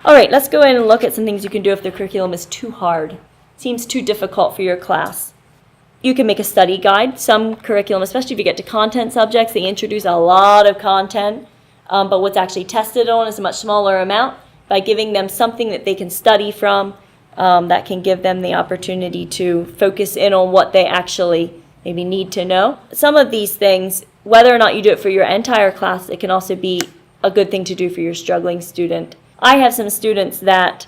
All right, let's go in and look at some things you can do if the curriculum is too hard, seems too difficult for your class. You can make a study guide. Some curriculum, especially if you get to content subjects, they introduce a lot of content, but what's actually tested on is a much smaller amount. By giving them something that they can study from, that can give them the opportunity to focus in on what they actually maybe need to know. Some of these things, whether or not you do it for your entire class, it can also be a good thing to do for your struggling student. I have some students that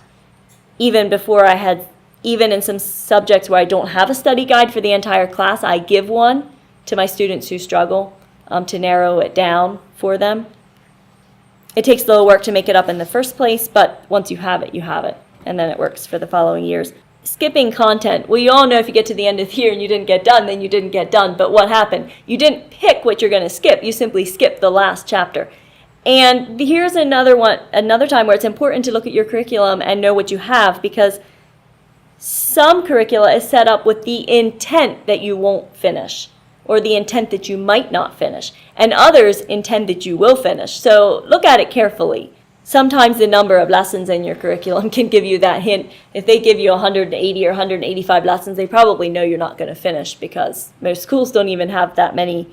even in some subjects where I don't have a study guide for the entire class, I give one to my students who struggle to narrow it down for them. It takes a little work to make it up in the first place, but once you have it, and then it works for the following years. Skipping content. Well, you all know if you get to the end of the year and you didn't get done, then you didn't get done. But what happened? You didn't pick what you're going to skip. You simply skipped the last chapter. And here's another time where it's important to look at your curriculum and know what you have, because some curricula is set up with the intent that you won't finish, or the intent that you might not finish, and others intend that you will finish. So look at it carefully. Sometimes the number of lessons in your curriculum can give you that hint. If they give you 180 or 185 lessons, they probably know you're not going to finish, because most schools don't even have that many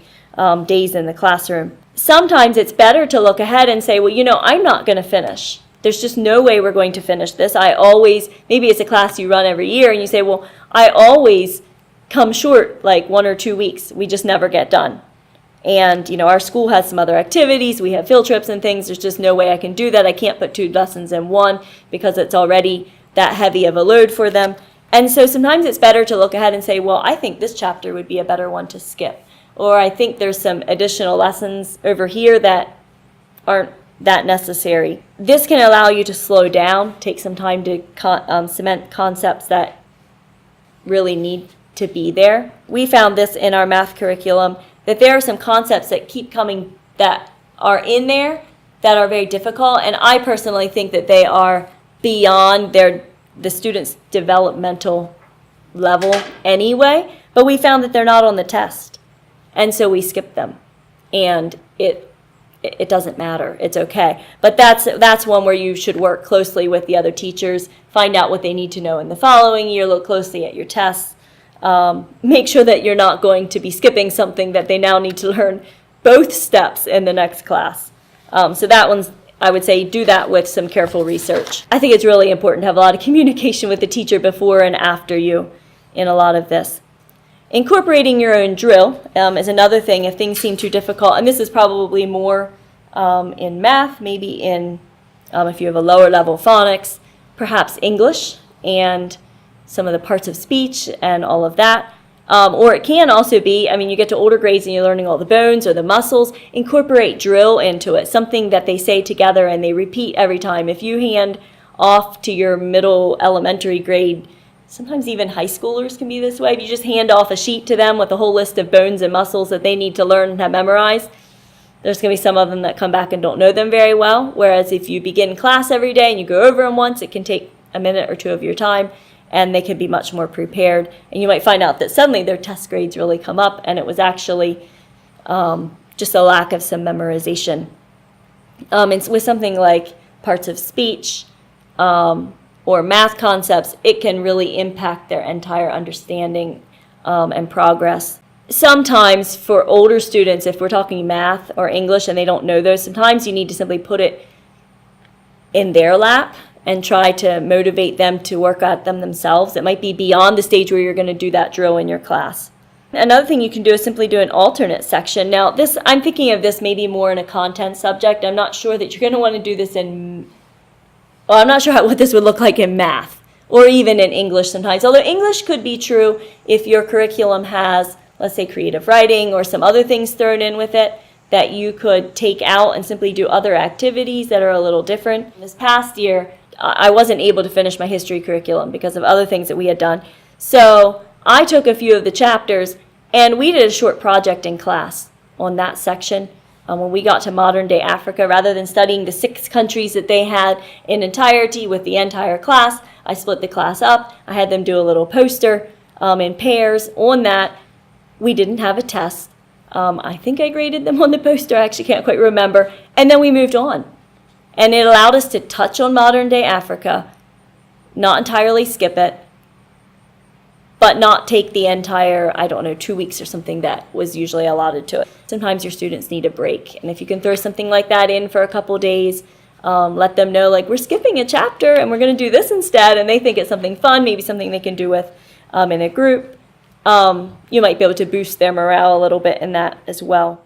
days in the classroom. Sometimes it's better to look ahead and say, well, I'm not going to finish. There's just no way we're going to finish this. Maybe it's a class you run every year and you say, well, I always come short like 1 or 2 weeks. We just never get done. And, our school has some other activities. We have field trips and things. There's just no way I can do that. I can't put 2 lessons in one because it's already that heavy of a load for them. And so sometimes it's better to look ahead and say, well, I think this chapter would be a better one to skip. Or I think there's some additional lessons over here that aren't that necessary. This can allow you to slow down, take some time to cement concepts that really need to be there. We found this in our math curriculum, that there are some concepts that keep coming that are in there that are very difficult, and I personally think that they are beyond the student's developmental level anyway, but we found that they're not on the test, and so we skipped them, and it doesn't matter. It's okay. But that's one where you should work closely with the other teachers, find out what they need to know in the following year, look closely at your tests, make sure that you're not going to be skipping something that they now need to learn both steps in the next class. So that one's, I would say, do that with some careful research. I think it's really important to have a lot of communication with the teacher before and after you in a lot of this. Incorporating your own drill is another thing if things seem too difficult, and this is probably more in math, maybe in if you have a lower level phonics, perhaps English and some of the parts of speech and all of that. Or it can also be, you get to older grades and you're learning all the bones or the muscles, incorporate drill into it, something that they say together and they repeat every time. If you hand off to your middle elementary grade, sometimes even high schoolers can be this way. If you just hand off a sheet to them with a whole list of bones and muscles that they need to learn and have memorized, there's going to be some of them that come back and don't know them very well. Whereas if you begin class every day and you go over them once, it can take a minute or two of your time, and they can be much more prepared. And you might find out that suddenly their test grades really come up, and it was actually just a lack of some memorization. And with something like parts of speech, or math concepts, it can really impact their entire understanding and progress. Sometimes for older students, if we're talking math or English and they don't know those, sometimes you need to simply put it in their lap and try to motivate them to work at them themselves. It might be beyond the stage where you're going to do that drill in your class. Another thing you can do is simply do an alternate section. Now, I'm thinking of this maybe more in a content subject. I'm not sure that you're going to want to do this I'm not sure what this would look like in math or even in English sometimes. Although English could be true if your curriculum has, let's say, creative writing or some other things thrown in with it that you could take out and simply do other activities that are a little different. This past year, I wasn't able to finish my history curriculum because of other things that we had done. So I took a few of the chapters and we did a short project in class on that section. When we got to modern day Africa, rather than studying the 6 countries that they had in entirety with the entire class, I split the class up. I had them do a little poster in pairs on that. We didn't have a test. I think I graded them on the poster. I actually can't quite remember. And then we moved on. And it allowed us to touch on modern day Africa, not entirely skip it, but not take the entire, 2 weeks or something that was usually allotted to it. Sometimes your students need a break. And if you can throw something like that in for a couple days, let them know, like, we're skipping a chapter and we're going to do this instead, and they think it's something fun, maybe something they can do with in a group. You might be able to boost their morale a little bit in that as well.